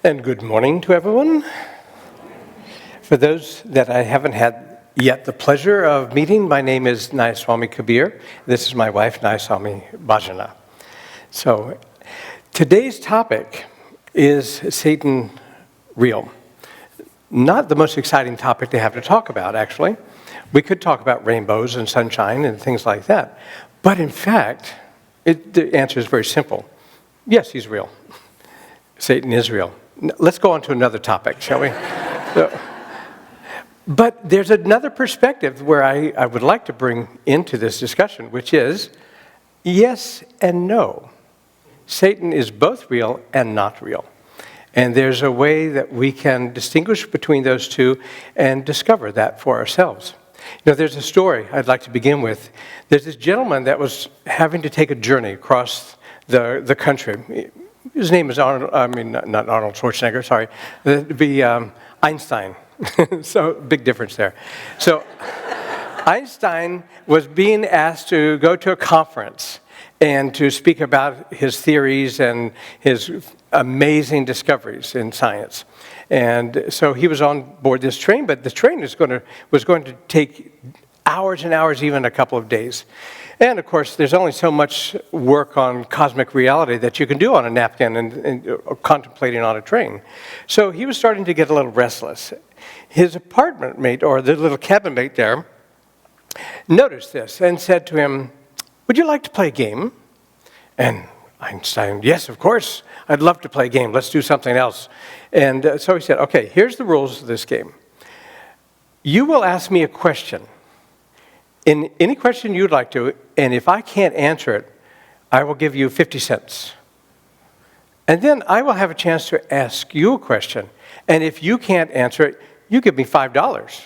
And good morning to everyone. For those that I haven't had yet the pleasure of meeting, my name is Nayaswami Kabir. This is my wife, Nayaswami Bhajana. So today's topic is Satan real? Not the most exciting topic to have to talk about, actually. We could talk about rainbows and sunshine and things like that. But in fact, the answer is very simple. Yes, he's real. Satan is real. Let's go on to another topic, shall we? But there's another perspective where I would like to bring into this discussion, which is yes and no. Satan is both real and not real. And there's a way that we can distinguish between those two and discover that for ourselves. You know, there's a story I'd like to begin with. There's this gentleman that was having to take a journey across the country. His name is Arnold, not Arnold Schwarzenegger, sorry. It'd be Einstein. So, big difference there. So, Einstein was being asked to go to a conference and to speak about his theories and his amazing discoveries in science. And so he was on board this train, but the train was going to take hours and hours, even a couple of days. And of course, there's only so much work on cosmic reality that you can do on a napkin and contemplating on a train. So he was starting to get a little restless. His apartment mate, or the little cabin mate there, noticed this and said to him, "Would you like to play a game?" And Einstein, "Yes, of course. I'd love to play a game. Let's do something else." And so he said, "Okay, here's the rules of this game. You will ask me a question. In any question you'd like to, and if I can't answer it, I will give you 50 cents. And then I will have a chance to ask you a question. And if you can't answer it, you give me $5.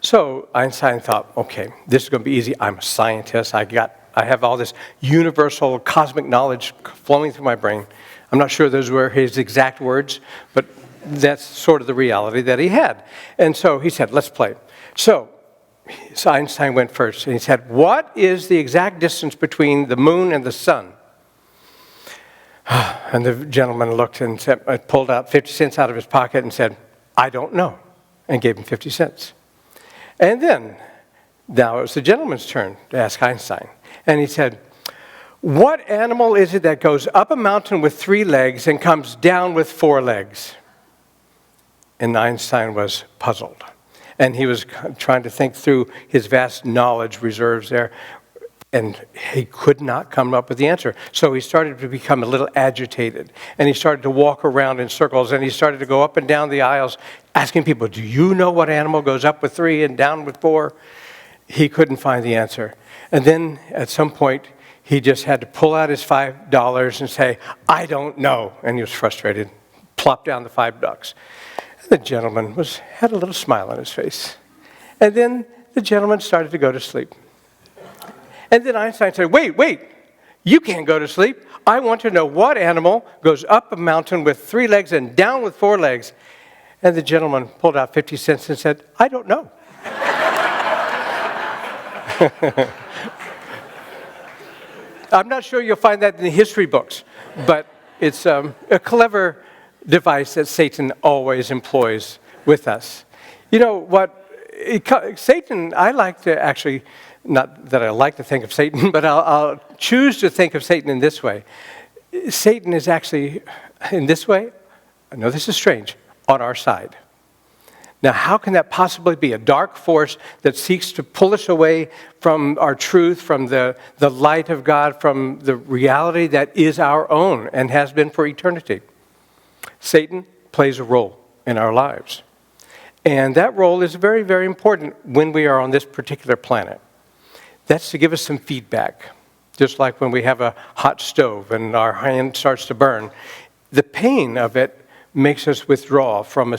So Einstein thought, okay, this is going to be easy. I'm a scientist. I have all this universal cosmic knowledge flowing through my brain. I'm not sure those were his exact words, but that's sort of the reality that he had. And so he said, let's play. So Einstein went first, and he said, "What is the exact distance between the moon and the sun?" And the gentleman looked and pulled out 50 cents out of his pocket and said, "I don't know," and gave him 50 cents. And then, now it was the gentleman's turn to ask Einstein. And he said, "What animal is it that goes up a mountain with 3 legs and comes down with 4 legs?" And Einstein was puzzled. And he was trying to think through his vast knowledge reserves there, and he could not come up with the answer. So he started to become a little agitated, and he started to walk around in circles, and he started to go up and down the aisles, asking people, "Do you know what animal goes up with 3 and down with 4? He couldn't find the answer. And then at some point, he just had to pull out his $5 and say, "I don't know." And he was frustrated, plopped down the $5. The gentleman had a little smile on his face. And then the gentleman started to go to sleep. And then Einstein said, wait, you can't go to sleep. I want to know what animal goes up a mountain with 3 legs and down with 4 legs. And the gentleman pulled out 50 cents and said, "I don't know." I'm not sure you'll find that in the history books, but it's a clever device that Satan always employs with us. You know what? Satan, I like to actually, not that I like to think of Satan, but I'll choose to think of Satan in this way. Satan is actually, in this way, I know this is strange, on our side. Now, how can that possibly be? A dark force that seeks to pull us away from our truth, from the light of God, from the reality that is our own and has been for eternity. Satan plays a role in our lives. And that role is very, very important when we are on this particular planet. That's to give us some feedback. Just like when we have a hot stove and our hand starts to burn, the pain of it makes us withdraw from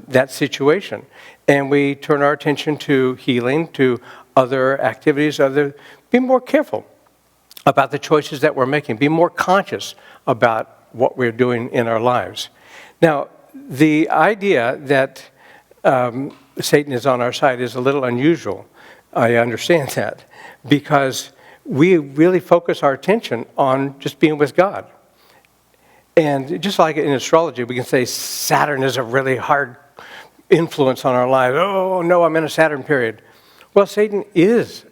that situation. And we turn our attention to healing, to other activities, be more careful about the choices that we're making. Be more conscious about what we're doing in our lives. Now, the idea that Satan is on our side is a little unusual. I understand that, because we really focus our attention on just being with God. And just like in astrology, we can say Saturn is a really hard influence on our lives. Oh, no, I'm in a Saturn period. Well, Satan is.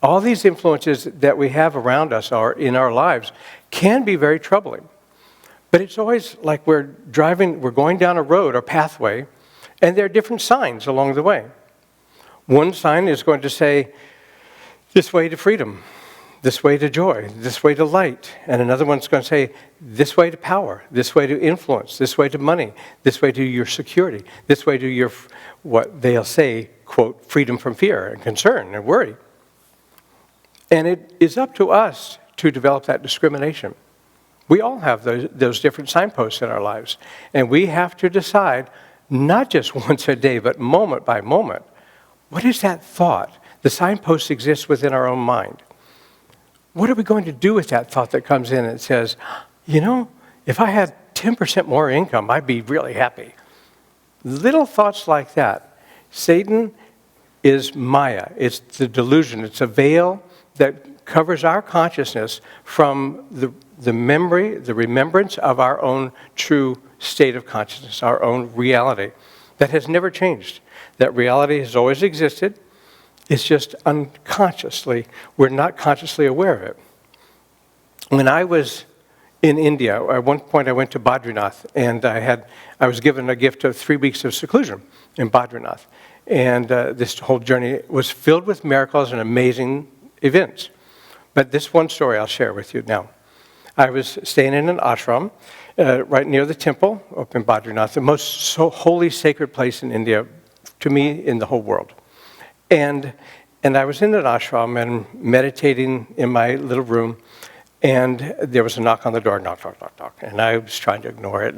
All these influences that we have around us or in our lives can be very troubling. But it's always like we're going down a road or pathway, and there are different signs along the way. One sign is going to say, this way to freedom, this way to joy, this way to light. And another one's going to say, this way to power, this way to influence, this way to money, this way to your security, this way to your, what they'll say, quote, freedom from fear and concern and worry. And it is up to us to develop that discrimination. We all have those different signposts in our lives. And we have to decide, not just once a day, but moment by moment, what is that thought? The signpost exists within our own mind. What are we going to do with that thought that comes in and says, you know, if I had 10% more income, I'd be really happy. Little thoughts like that. Satan is Maya. It's the delusion. It's a veil that covers our consciousness from the memory, the remembrance of our own true state of consciousness, our own reality that has never changed. That reality has always existed. It's just unconsciously, we're not consciously aware of it. When I was in India, at one point I went to Badrinath, and I was given a gift of 3 weeks of seclusion in Badrinath. And this whole journey was filled with miracles and amazing events. But this one story I'll share with you now. I was staying in an ashram right near the temple up in Badrinath, the most holy, sacred place in India, to me, in the whole world. And I was in an ashram and meditating in my little room, and there was a knock on the door, knock, knock, knock, knock. And I was trying to ignore it,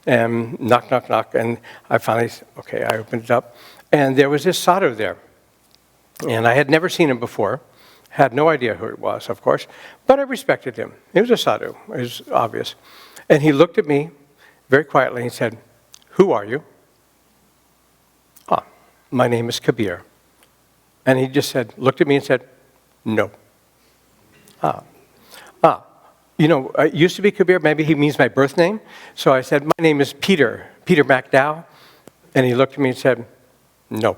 and knock, knock, knock. And I finally, okay, I opened it up. And there was this sadhu there. And I had never seen him before, had no idea who it was, of course, but I respected him. He was a sadhu, it was obvious. And he looked at me very quietly and said, "Who are you?" "Ah, my name is Kabir." And he just looked at me and said, "No." You know, it used to be Kabir, maybe he means my birth name. So I said, "My name is Peter MacDowell." And he looked at me and said, "No."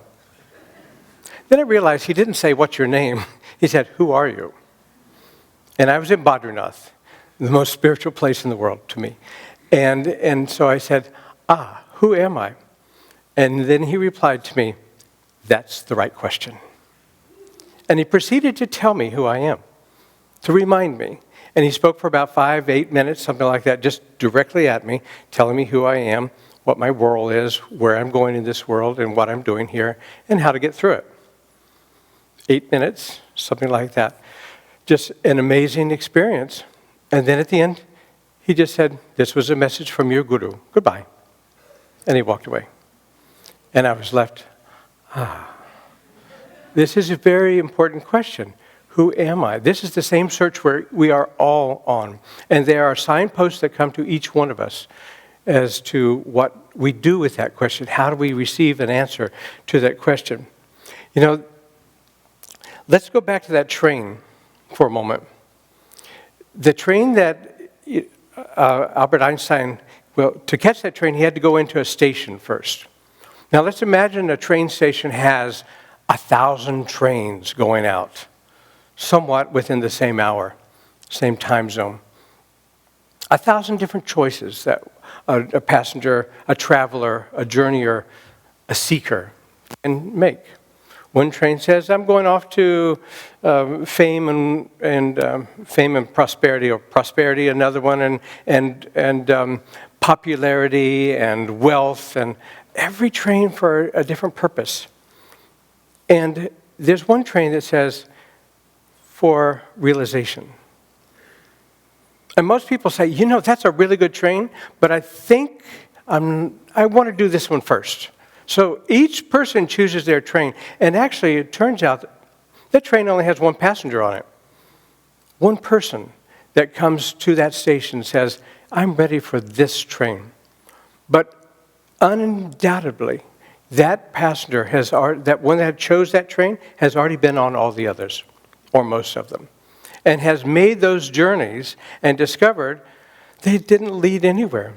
Then I realized he didn't say, "What's your name?" He said, "Who are you?" And I was in Badrinath, the most spiritual place in the world to me. And so I said, "Who am I?" And then he replied to me, "That's the right question." And he proceeded to tell me who I am, to remind me. And he spoke for about 5-8 minutes, something like that, just directly at me, telling me who I am, what my role is, where I'm going in this world, and what I'm doing here, and how to get through it. 8 minutes, something like that. Just an amazing experience. And then at the end, he just said, "This was a message from your guru. Goodbye." And he walked away. And I was left, This is a very important question. Who am I? This is the same search where we are all on. And there are signposts that come to each one of us as to what we do with that question. How do we receive an answer to that question? You know, let's go back to that train for a moment. The train that Albert Einstein, to catch that train, he had to go into a station first. Now let's imagine a train station has 1,000 trains going out, somewhat within the same hour, same time zone. 1,000 different choices that a passenger, a traveler, a journeyer, a seeker can make. One train says, "I'm going off to fame and prosperity," or prosperity. Another one, and popularity and wealth, and every train for a different purpose. And there's one train that says, "For realization." And most people say, "You know, that's a really good train, but I think I want to do this one first." So each person chooses their train, and actually it turns out that train only has one passenger on it. One person that comes to that station says, "I'm ready for this train." But undoubtedly, that passenger that one that chose that train has already been on all the others, or most of them, and has made those journeys and discovered they didn't lead anywhere.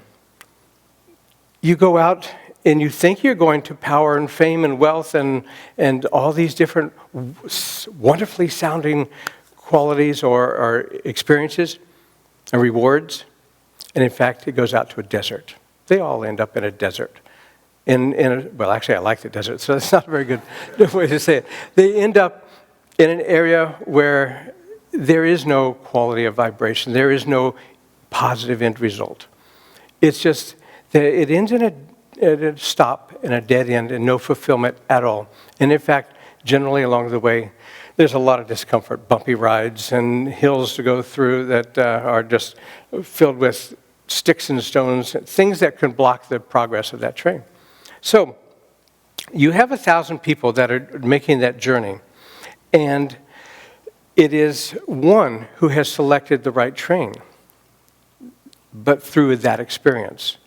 You go out and you think you're going to power and fame and wealth and all these different wonderfully sounding qualities or experiences and rewards. And in fact, it goes out to a desert. They all end up in a desert. Well, actually, I like the desert, so that's not a very good way to say it. They end up in an area where there is no quality of vibration. There is no positive end result. It's just that it ends in a stop, in a dead end, and no fulfillment at all. And in fact, generally along the way, there's a lot of discomfort, bumpy rides and hills to go through that are just filled with sticks and stones, things that can block the progress of that train. So you have 1,000 people that are making that journey, and it is one who has selected the right train, but through that experience.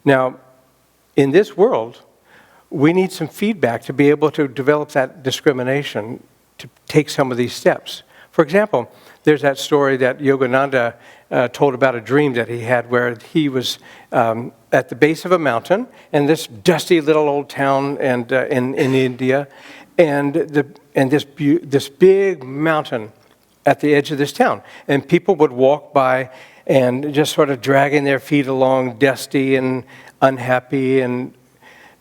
Now, in this world, we need some feedback to be able to develop that discrimination, to take some of these steps. For example, there's that story that Yogananda told about a dream that he had where he was at the base of a mountain in this dusty little old town in India, and this big mountain at the edge of this town. And people would walk by and just sort of dragging their feet along, dusty and unhappy and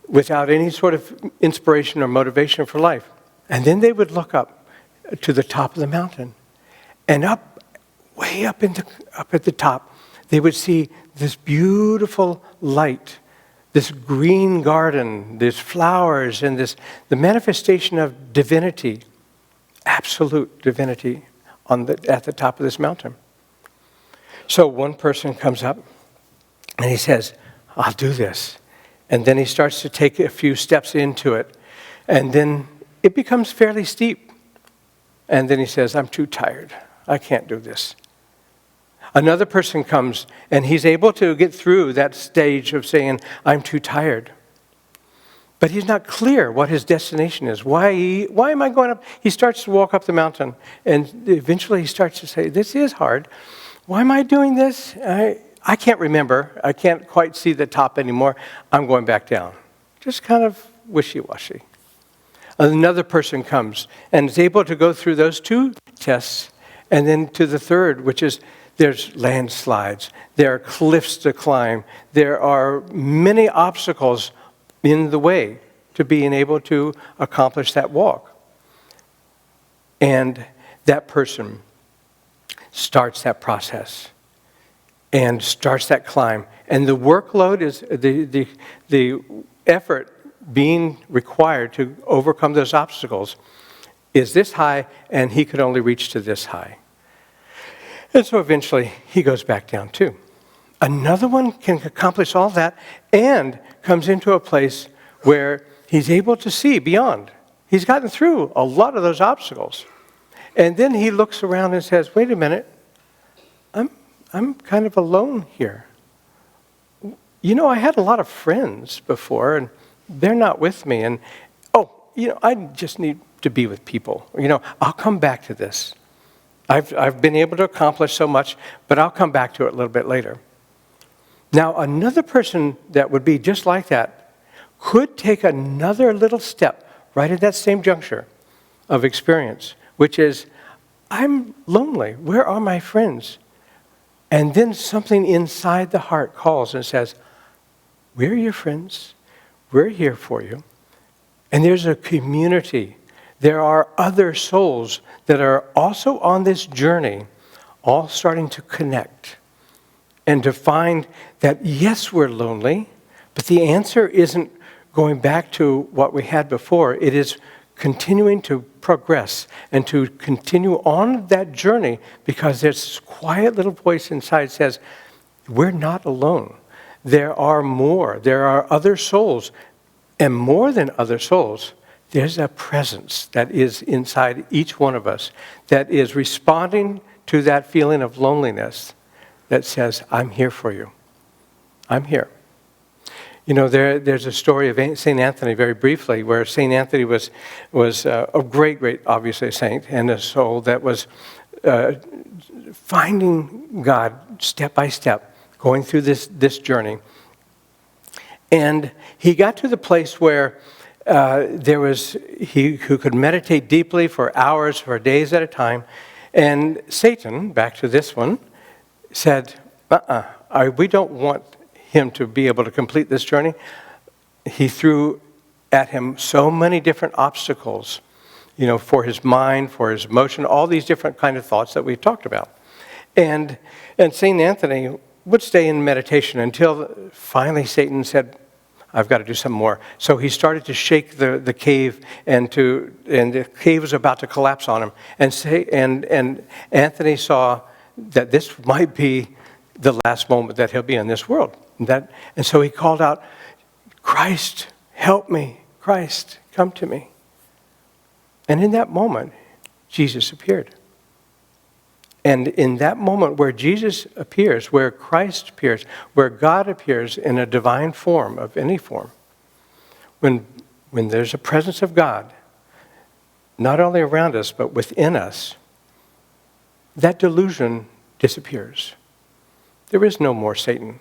without any sort of inspiration or motivation for life. And then they would look up to the top of the mountain. And way up at the top, they would see this beautiful light, this green garden, these flowers, and the manifestation of divinity, absolute divinity at the top of this mountain. So one person comes up and he says, I'll do this. And then he starts to take a few steps into it. And then it becomes fairly steep. And then he says, I'm too tired. I can't do this. Another person comes and he's able to get through that stage of saying, I'm too tired. But he's not clear what his destination is. Why am I going up? He starts to walk up the mountain. And eventually he starts to say, this is hard. Why am I doing this? I can't remember. I can't quite see the top anymore. I'm going back down. Just kind of wishy-washy. Another person comes and is able to go through those two tests and then to the third, which is there's landslides, there are cliffs to climb, there are many obstacles in the way to being able to accomplish that walk. And that person starts that process and starts that climb. And the workload is the effort being required to overcome those obstacles is this high, and he could only reach to this high. And so eventually he goes back down too. Another one can accomplish all that and comes into a place where he's able to see beyond. He's gotten through a lot of those obstacles. And then he looks around and says, wait a minute, I'm kind of alone here. You know, I had a lot of friends before, and they're not with me. And, I just need to be with people. I'll come back to this. I've been able to accomplish so much, but I'll come back to it a little bit later. Now, another person that would be just like that could take another little step right at that same juncture of experience, which is, I'm lonely. Where are my friends? And then something inside the heart calls and says, we're your friends. We're here for you. And there's a community. There are other souls that are also on this journey, all starting to connect and to find that, yes, we're lonely, but the answer isn't going back to what we had before. It is continuing to progress and to continue on that journey, because this quiet little voice inside says, we're not alone. There are more. There are other souls. And more than other souls, there's a presence that is inside each one of us that is responding to that feeling of loneliness that says, I'm here for you. I'm here. There's a story of St. Anthony, very briefly, where St. Anthony was a great, obviously, saint, and a soul that was finding God step by step, going through this journey. And he got to the place where he who could meditate deeply for hours, for days at a time. And Satan, back to this one, said, we don't want him to be able to complete this journey. He threw at him so many different obstacles, for his mind, for his emotion, all these different kind of thoughts that we've talked about. And St. Anthony would stay in meditation until finally Satan said, I've got to do some more. So he started to shake the cave, and the cave was about to collapse on him. And Anthony saw that this might be the last moment that he'll be in this world. And so he called out, Christ, help me. Christ, come to me. And in that moment, Jesus appeared. And in that moment where Jesus appears, where Christ appears, where God appears in a divine form of any form, when there's a presence of God, not only around us, but within us, that delusion disappears. There is no more Satan.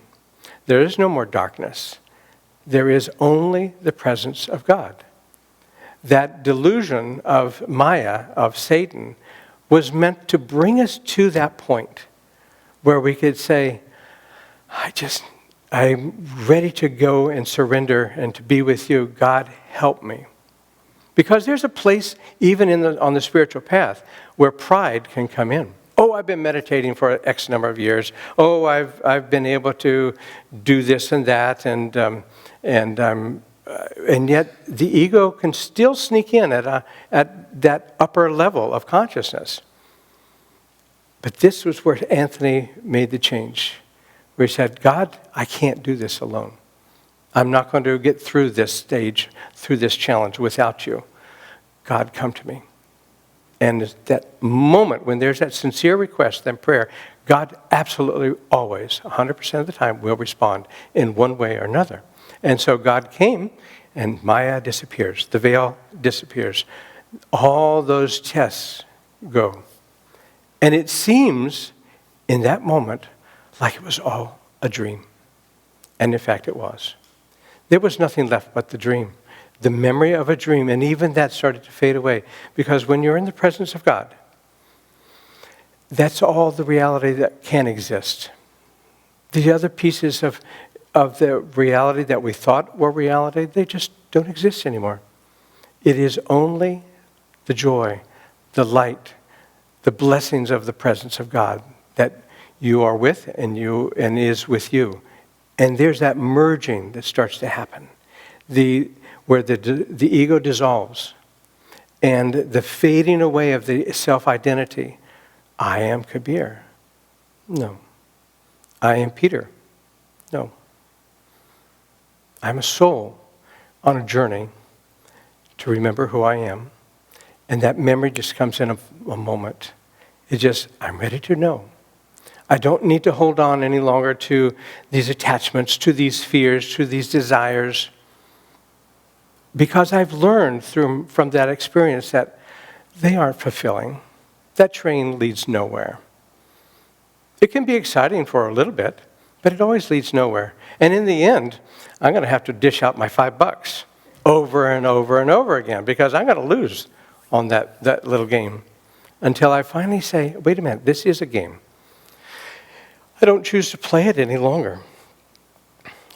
There is no more darkness. There is only the presence of God. That delusion of Maya, of Satan, was meant to bring us to that point where we could say, I'm ready to go and surrender and to be with you. God, help me. Because there's a place, even on the spiritual path, where pride can come in. Oh, I've been meditating for X number of years. Oh, I've been able to do this and that, and yet the ego can still sneak in at that upper level of consciousness. But this was where Anthony made the change, where he said, God, I can't do this alone. I'm not going to get through this stage, through this challenge without you. God, come to me. And that moment when there's that sincere request, that prayer, God absolutely always, 100% of the time, will respond in one way or another. And so God came, and Maya disappears. The veil disappears. All those tests go. And it seems, in that moment, like it was all a dream. And in fact, it was. There was nothing left but the dream. The memory of a dream, and even that started to fade away. Because when you're in the presence of God, that's all the reality that can exist. The other pieces of the reality that we thought were reality, they just don't exist anymore. It is only the joy, the light, the blessings of the presence of God that you are with and is with you. And there's that merging that starts to happen. Where the ego dissolves and the fading away of the self-identity. I am Kabir. No. I am Peter. No. I'm a soul on a journey to remember who I am. And that memory just comes in a moment. I'm ready to know. I don't need to hold on any longer to these attachments, to these fears, to these desires. Because I've learned from that experience that they aren't fulfilling. That train leads nowhere. It can be exciting for a little bit, but it always leads nowhere. And in the end, I'm going to have to dish out my $5 over and over and over again because I'm going to lose on that little game until I finally say, wait a minute, this is a game. I don't choose to play it any longer.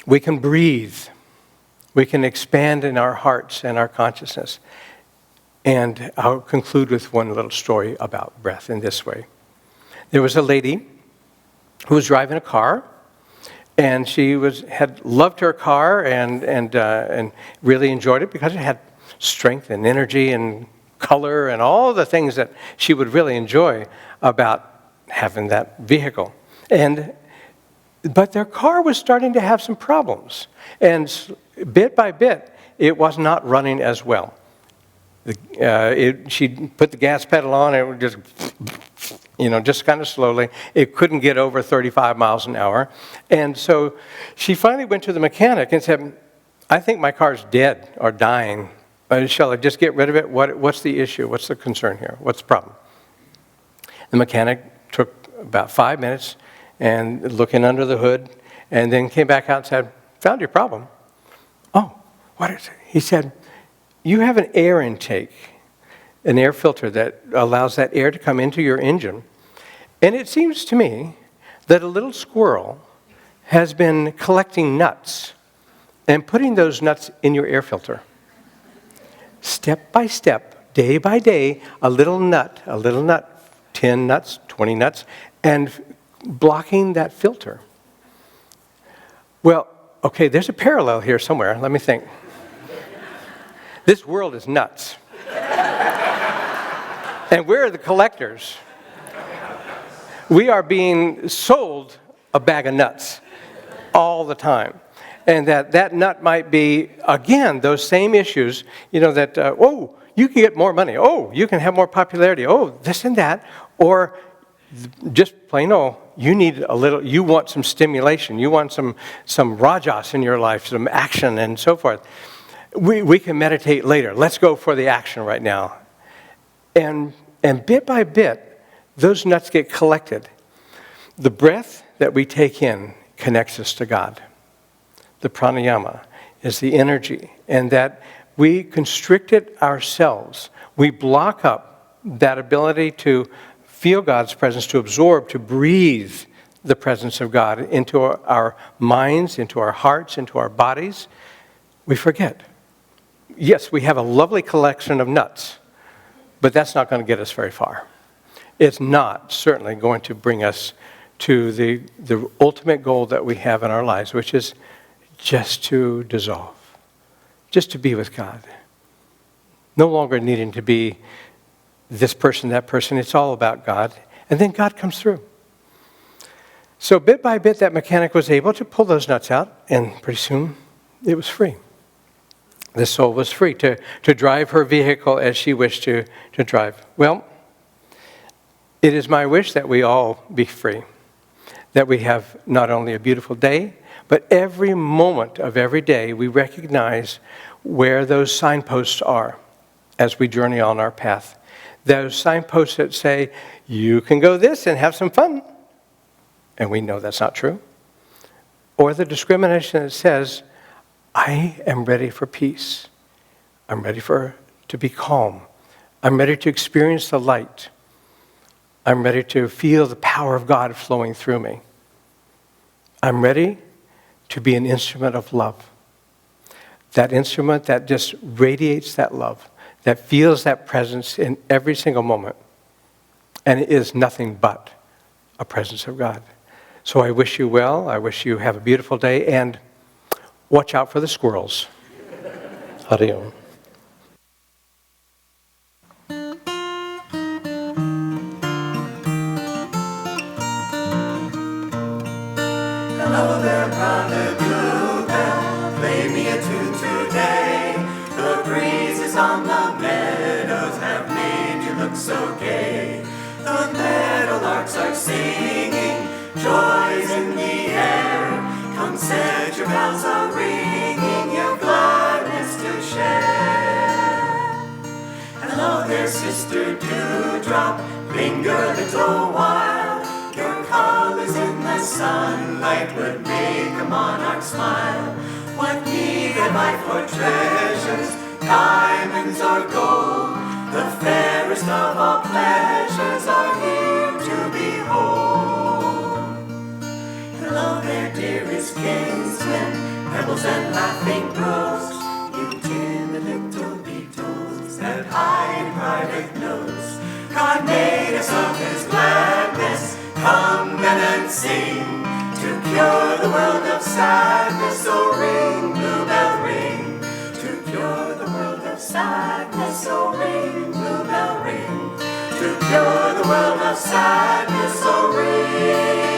We can breathe. We can expand in our hearts and our consciousness. And I'll conclude with one little story about breath in this way. There was a lady who was driving a car, and she had loved her car and really enjoyed it because it had strength and energy and color and all the things that she would really enjoy about having that vehicle. But their car was starting to have some problems. And bit by bit, it was not running as well. She put the gas pedal on, and it would just kind of slowly. It couldn't get over 35 miles an hour. And so she finally went to the mechanic and said, I think my car's dead or dying. Shall I just get rid of it? What's the issue? What's the concern here? What's the problem? The mechanic took about 5 minutes and looking under the hood, and then came back out and said, "Found your problem." "Oh, what is it?" He said, "You have an air intake, an air filter that allows that air to come into your engine. And it seems to me that a little squirrel has been collecting nuts and putting those nuts in your air filter. Step by step, day by day, a little nut, 10 nuts, 20 nuts, and blocking that filter." Well, okay, there's a parallel here somewhere. Let me think. This world is nuts. And we're the collectors. We are being sold a bag of nuts all the time. And that nut might be, again, those same issues, that, oh, you can get more money. Oh, you can have more popularity. Oh, this and that. Or just plain old, you want some stimulation. You want some rajas in your life, some action and so forth. We can meditate later. Let's go for the action right now. And bit by bit, those nuts get collected. The breath that we take in connects us to God. The pranayama is the energy, and that we constrict it ourselves. We block up that ability to feel God's presence, to absorb, to breathe the presence of God into our minds, into our hearts, into our bodies. We forget. Yes, we have a lovely collection of nuts, but that's not going to get us very far. It's not certainly going to bring us to the ultimate goal that we have in our lives, which is just to dissolve, just to be with God. No longer needing to be this person, that person. It's all about God. And then God comes through. So bit by bit, that mechanic was able to pull those nuts out, and pretty soon it was free. The soul was free to drive her vehicle as she wished to drive. Well, it is my wish that we all be free, that we have not only a beautiful day, but every moment of every day we recognize where those signposts are as we journey on our path. Those signposts that say, you can go this and have some fun. And we know that's not true. Or the discrimination that says, I am ready for peace. I'm ready to be calm. I'm ready to experience the light. I'm ready to feel the power of God flowing through me. I'm ready to be an instrument of love. That instrument that just radiates that love, that feels that presence in every single moment. And it is nothing but a presence of God. So I wish you well. I wish you have a beautiful day. And watch out for the squirrels. Hari Om. Hello there, brother bluebell, play me a tune today. The breezes on the meadows have made you look so gay. The meadowlarks are singing, joy's in the air. Come set your bells are ringing, your gladness to share. Hello there, sister dewdrop, linger a little while. Your colors in the sunlight would make a monarch smile. What need have I for treasures, diamonds or gold? The fairest of all pleasures are here to behold. Hello there, dearest kinsmen, pebbles and laughing brooks. You timid little beetles that hide in private nooks. God made us of His gladness. Come then and sing, to cure the world of sadness. So ring, bluebell, ring, to cure the world of sadness. So ring, bluebell, ring, to cure the world of sadness. So ring.